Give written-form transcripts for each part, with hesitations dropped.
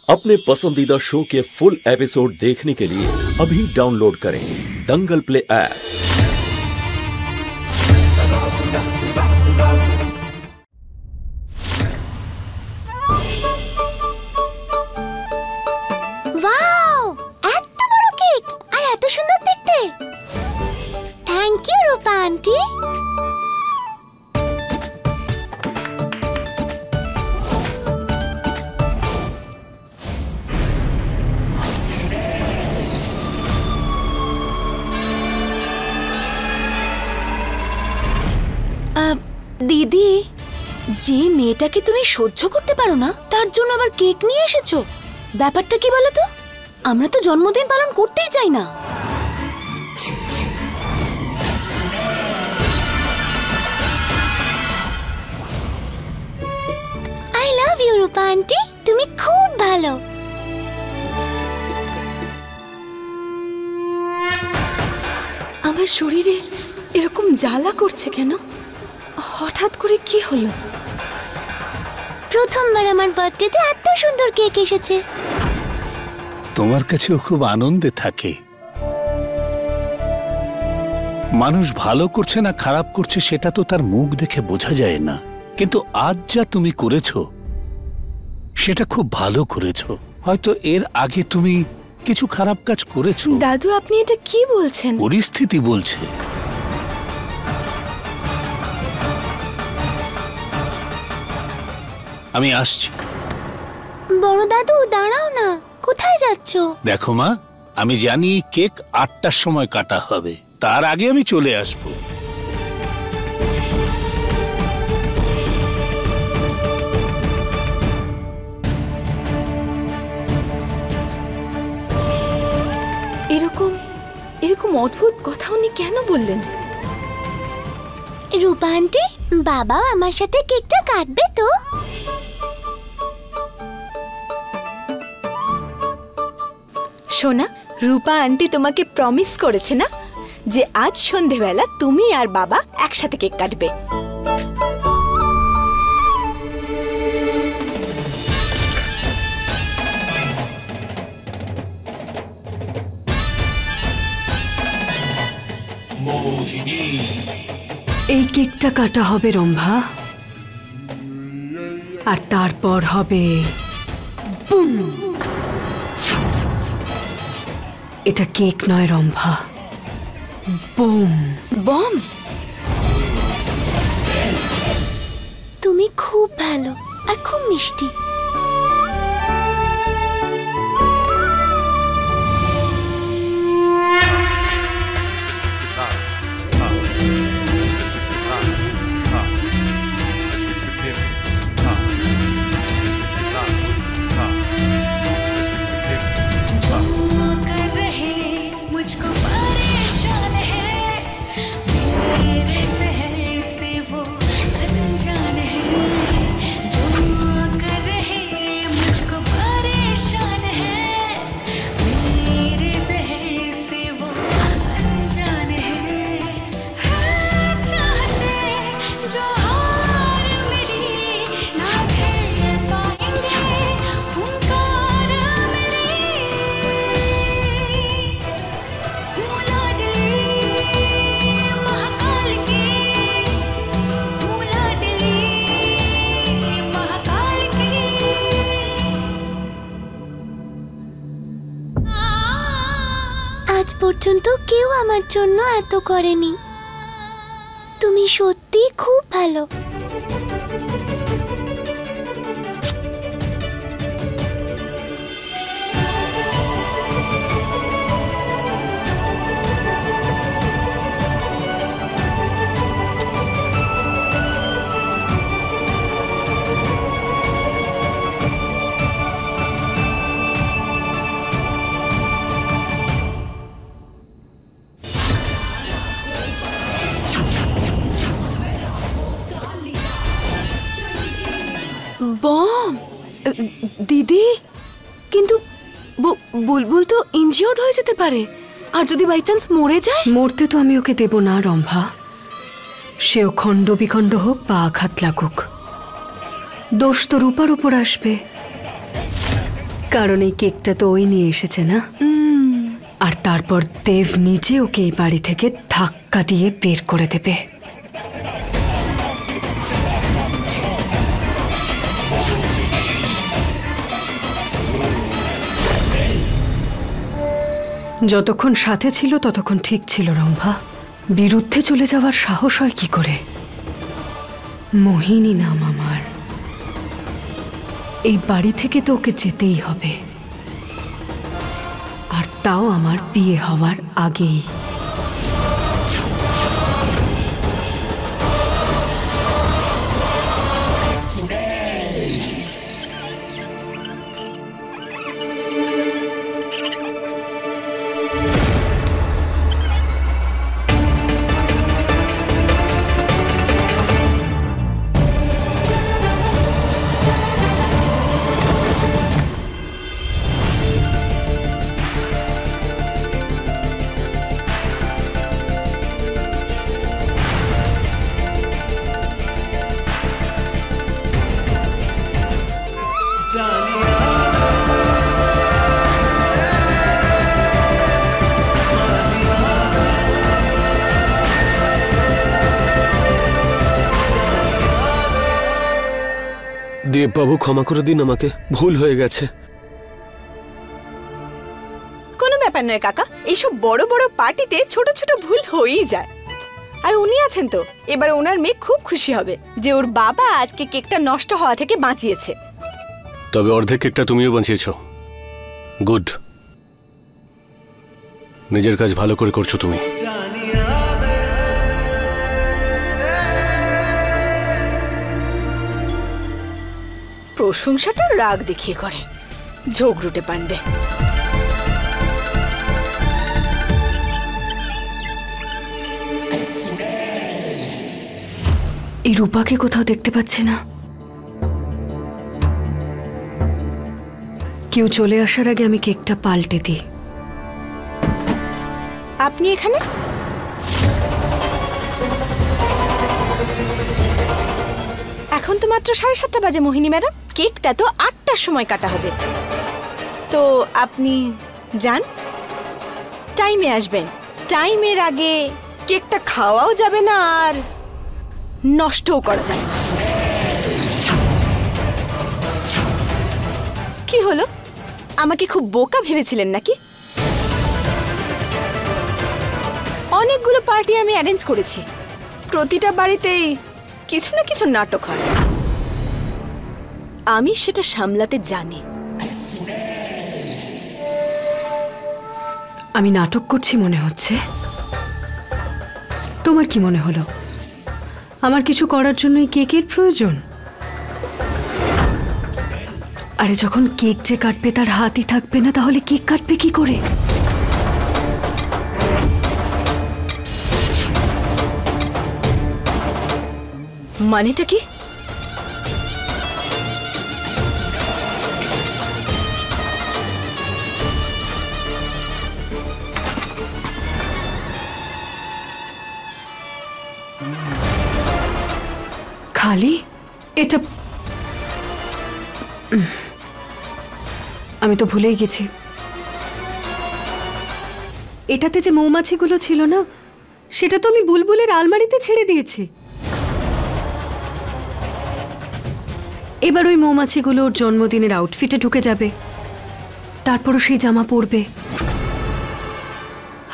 अपने पसंदीदा शो के फुल एपिसोड देखने के लिए अभी डाउनलोड करें दंगल प्ले ऐप। वाओ, এত বড় কেক আর এত সুন্দর দেখতে। Thank you Rupa aunty. দিদি, যে মেয়েটাকে তুমি সহ্য করতে পারো না তার জন্য আবার কেক নিয়ে এসেছো, ব্যাপারটা কি বলো তো? আমরা তো জন্মদিন পালন করতেই চাই না। I love you Rupa aunty, তুমি খুব ভালো। আমার শরীরে এরকম জ্বালা করছে কেন? হঠাৎ করে কি হলো? প্রথমবার আমার বার্থডেতে এত সুন্দর কেক এসেছে। তোমার কাছেও খুব আনন্দে থাকে। মানুষ ভালো করছে না খারাপ করছে সেটা তো তার মুখ দেখে বোঝা যায় না, কিন্তু আজ যা তুমি করেছো সেটা খুব ভালো করেছো। হয়তো এর আগে তুমি কিছু খারাপ কাজ করেছো। দাদু, আপনি এটা কি বলছেন? পরিস্থিতি বলছে। আমি আসছি। বড় দাদু দাঁড়াও না, কোথায় যাচ্ছো? দেখো মা, আমি জানি কেক ৮টার সময় কাটা হবে, তার আগে আমি চলে আসবো। এরকম অদ্ভুত কথা উনি কেন বললেন? রূপা আন্টি, বাবা আমার সাথে কেকটা কাটবে তো? সোনা, রূপা আন্টি তোমাকে প্রমিস করেছে না যে আজ সন্ধেবেলা তুমি আর বাবা একসাথে কেক কাটবে। এই কেকটা কাটা হবে রম্ভা, আর তারপর হবে বুম। এটা কেক নয় রম্ভা, বুম। বম? তুমি খুব ভালো আর খুব মিষ্টি। আজ পর্যন্ত কেউ আমার জন্য এত করেনি। তুমি সত্যি খুব ভালো। বম? দিদি, কিন্তু বুলবুল তো ইনজিওর্ড হয়ে যেতে পারে, আর যদি বাই চান্স মরে যায়? মরতে তো আমি ওকে দেব না রম্ভা, সেও খণ্ড বিখণ্ড হোক বা আঘাত লাগুক, দোষ তো রূপার উপর আসবে। কারণ এই কেকটা তো ওই নিয়ে এসেছে না। আর তারপর দেব নিজে ওকে এই বাড়ি থেকে ধাক্কা দিয়ে বের করে দেবে। যতক্ষণ সাথে ছিল ততক্ষণ ঠিক ছিল রম্ভা, বিরুদ্ধে চলে যাওয়ার সাহস হয় কি করে? মোহিনী নাম আমার, এই বাড়ি থেকে তো ওকে যেতেই হবে, আর তাও আমার বিয়ে হওয়ার আগেই। দেববাবু ক্ষমা করে দিন, আমাকে ভুল হয়ে গেছে। কোনো ব্যাপার নয় কাকা, এইসব বড় বড় পার্টিতে ছোট ছোট ভুল হয়েই যায়। আর উনি আছেন তো, এবার ওনার মেয়ে খুব খুশি হবে যে ওর বাবা আজকে কেকটা নষ্ট হওয়া থেকে বাঁচিয়েছে। তবে অর্ধেক কেকটা তুমিও বাঁচিয়েছো। গুড, নিজের কাজ ভালো করে করছো তুমি। প্রশংসাটা রাগ দেখিয়ে করে, ঝগড়ুটে পান্ডে। এই রূপাকে কোথাও দেখতে পাচ্ছি না। কেউ চলে আসার আগে আমি কেকটা পাল্টে দিই। আপনি এখানে? এখন তো মাত্র 7:30 বাজে মোহিনী ম্যাডাম, কেকটা তো 8টার সময় কাটা হবে। তো আপনি যান, টাইমে আসবেন। টাইমের আগে কেকটা খাওয়াও যাবে না আর নষ্টও করা যাবে না। কি হলো, আমাকে খুব বোকা ভেবেছিলেন নাকি? অনেকগুলো পার্টি আমি অ্যারেঞ্জ করেছি, প্রতিটা বাড়িতেই কিছু না কিছু নাটক হয়, আমি সেটা সামলাতে জানি। আমি নাটক করছি মনে হচ্ছে। তোমার কি মনে হলো আমার কিছু করার জন্যই কেকের প্রয়োজন? আরে যখন কেক যে কাটবে তার হাতই থাকবে না, তাহলে কেক কাটবে কি করে? মানেটা কি? খালি এটা আমি তো ভুলেই গেছি। এটাতে যে মৌমাছিগুলো ছিল না, সেটা তো আমি বুলবুলের আলমারিতে ছেড়ে দিয়েছি। এবার ওই মৌমাছিগুলো ওর জন্মদিনের আউটফিটে ঢুকে যাবে, তারপরও সেই জামা পরবে,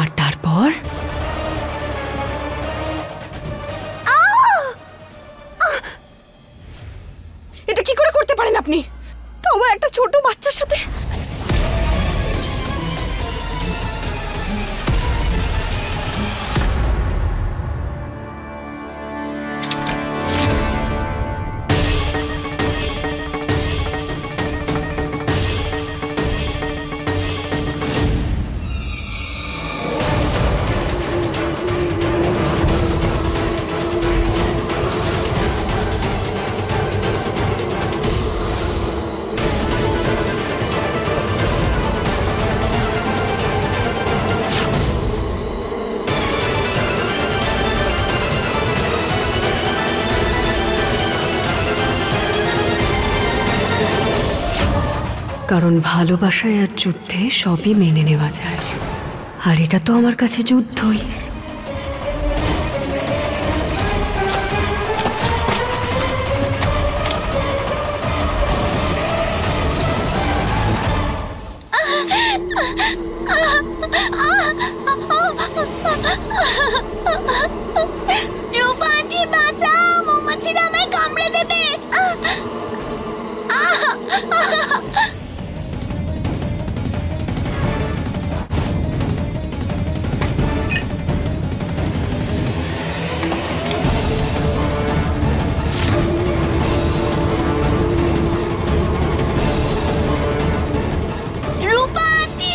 আর তারপর এটা কি করে করতে পারেন আপনি? তো আবার একটা ছোট বাচ্চার সাথে। কারণ ভালোবাসায় আর যুদ্ধে সবই মেনে নেওয়া যায়, আর এটা তো আমার কাছে যুদ্ধই। রূপা আন্টি বাঁচাও, মৌমাছিরা আমায় কামড়ে দেবে। রূপা আন্টি!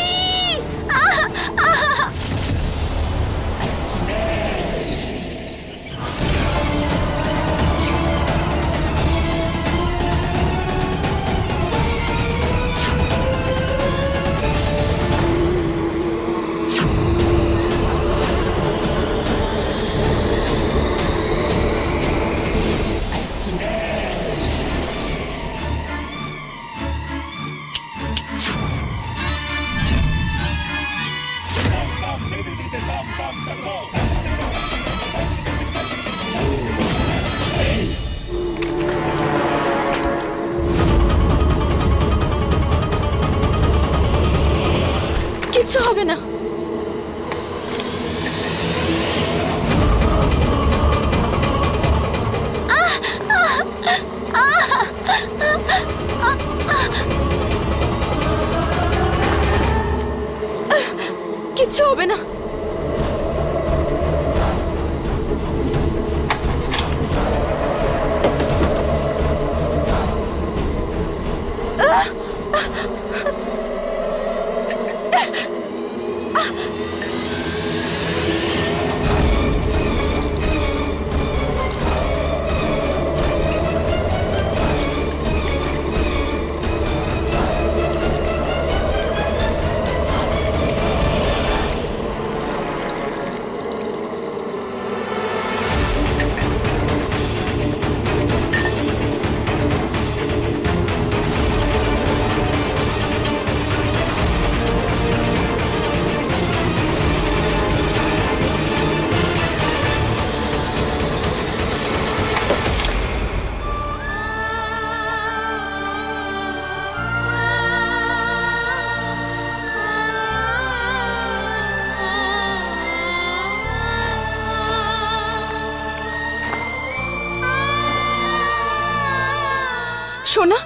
কিচ্ছু হবে না। কিচ্ছু হবে না। সোনা,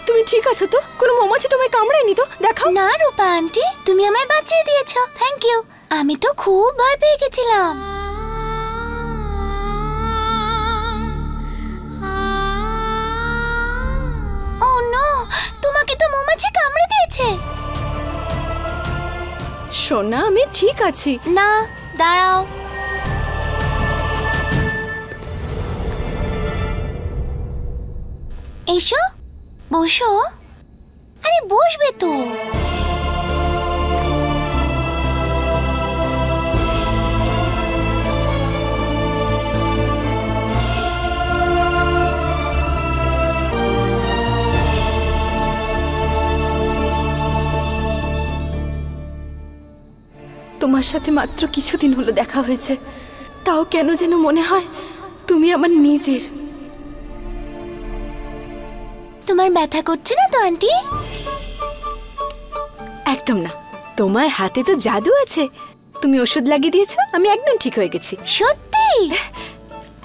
তুমি ঠিক আছো তো? কোনো মৌমাছি তোমায় কামড়ায়নি তো? দেখাও। না রূপা আন্টি, তুমি আমায় বাঁচিয়ে দিয়েছো, থ্যাংক ইউ। আমি তো খুব ভয় পেয়ে গেছিলাম। ও নো, তোমাকে তো মৌমাছি কামড়ে দিয়েছে। সোনা, আমি ঠিক আছি। না, দাঁড়াও। এসো, বসো। আরে বসবে তো। তোমার সাথে মাত্র কিছুদিন হলো দেখা হয়েছে, তাও কেন যেন মনে হয় তুমি আমার নিজের। তোমার ব্যথা করছে না তো আন্টি? একদম না, তোমার হাতে তো জাদু আছে। তুমি ওষুধ লাগিয়ে দিয়েছো, আমি একদম ঠিক হয়ে গেছি। সত্যি?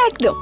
একদম।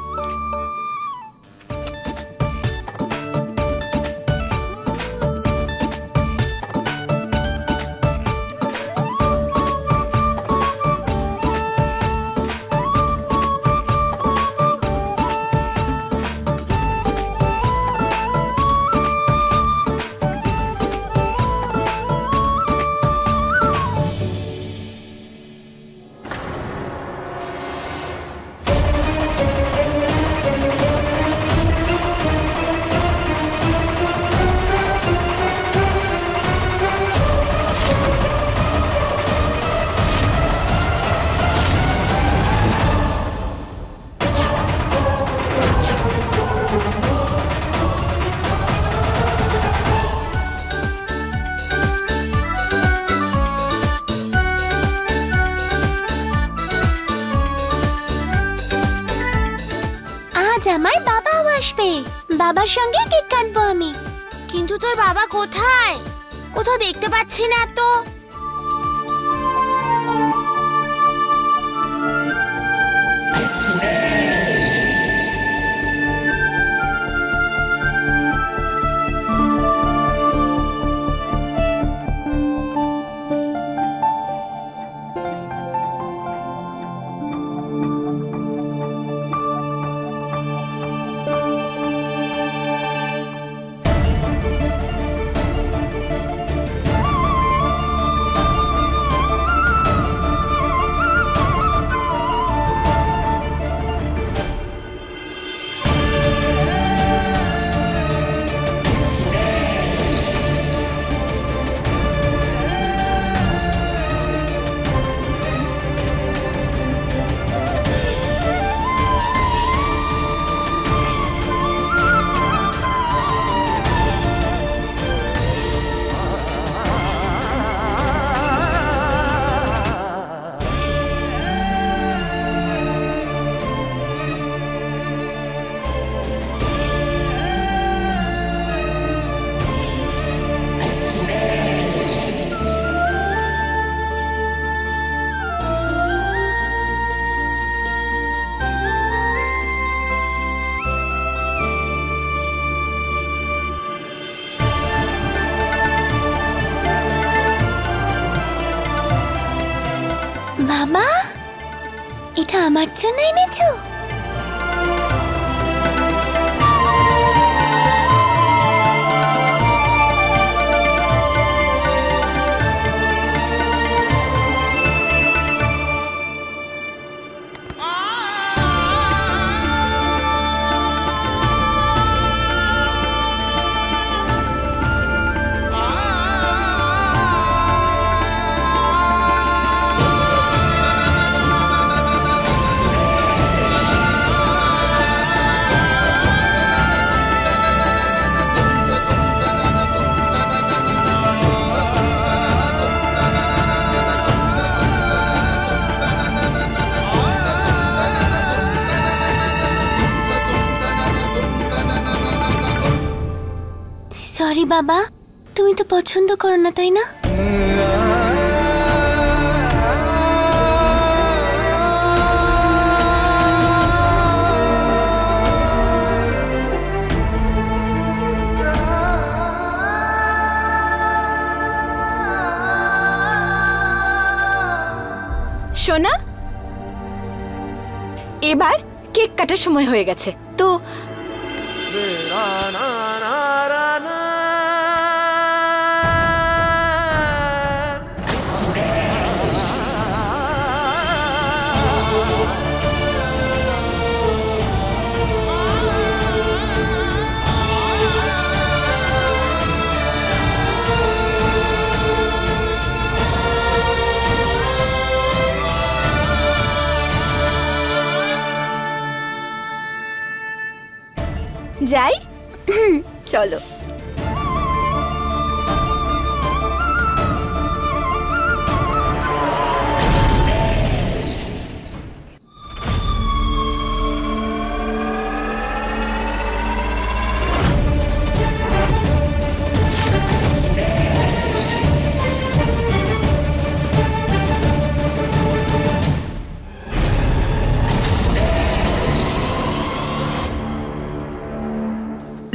বাবার সঙ্গে কেক কাটবো আমি। কিন্তু তোর বাবা কোথায়? কোথাও দেখতে পাচ্ছি না তো। মামা, এটা আমার জন্য এনেছো? সরি বাবা, তুমি তো পছন্দ করো না, তাই না? সোনা, এবার কেক কাটার সময় হয়ে গেছে তো। যাই, চলো।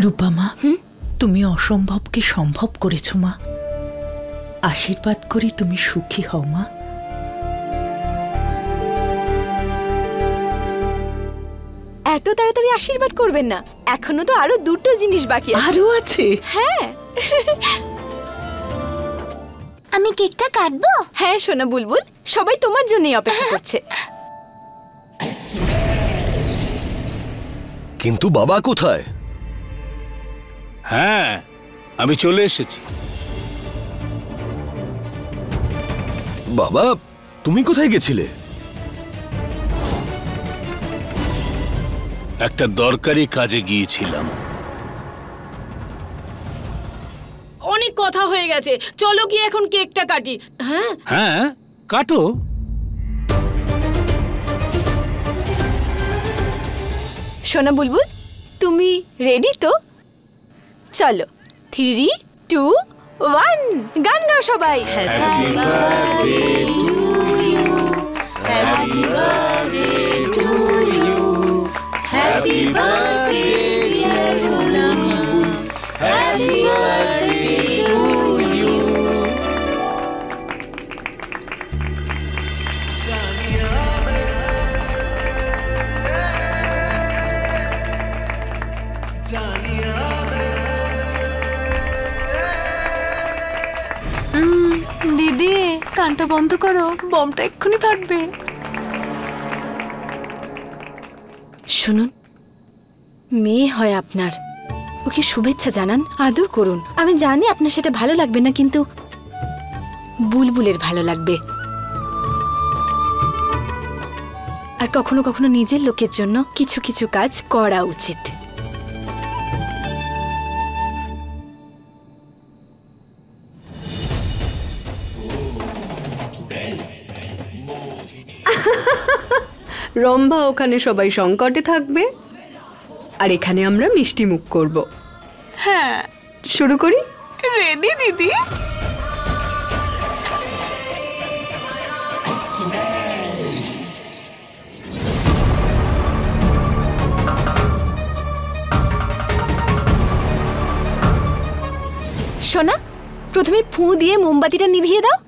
রূপা মা, তুমি অসম্ভবকে সম্ভব করেছো মা। আশীর্বাদ করি তুমি সুখী হও মা। এত তাড়াতাড়ি আশীর্বাদ করবেন না, এখনো তো আরো দুটো জিনিস বাকি আছে। আরো আছে? হ্যাঁ। আমি কেকটা কাটবো? হ্যাঁ সোনা বুলবুল, সবাই তোমার জন্যই অপেক্ষা করছে। কিন্তু বাবা কোথায়? হ্যাঁ, আমি চলে এসেছি। বাবা, তুমি কোথায় গেছিলে? একটা দরকারি কাজে গিয়েছিলাম। অনেক কথা হয়ে গেছে, চলো গিয়ে এখন কেকটা কাটি। হ্যাঁ হ্যাঁ, কাটো। সোনা বুলবুল, তুমি রেডি তো? চলো 3, 2, 1 গান গাও সবাই। Happy birthday to you, happy birthday to you, happy birthday dear Bulbul, happy birthday to you. দিদি কানটা বন্ধ করো, বমটা এক্ষুনি ফাটবে। শুনুন, মেয়ে হয় আপনার, ওকে শুভেচ্ছা জানান, আদর করুন। আমি জানি আপনার সেটা ভালো লাগবে না, কিন্তু বুলবুলের ভালো লাগবে। আর কখনো কখনো নিজের লোকের জন্য কিছু কিছু কাজ করা উচিত। রম্ভা ওখানে সবাই সংকটে থাকবে, আর এখানে আমরা মিষ্টি মুখ করব। হ্যাঁ, শুরু করি। রেডি দিদি? সোনা, প্রথমে ফু দিয়ে মোমবাতিটা নিভিয়ে দাও।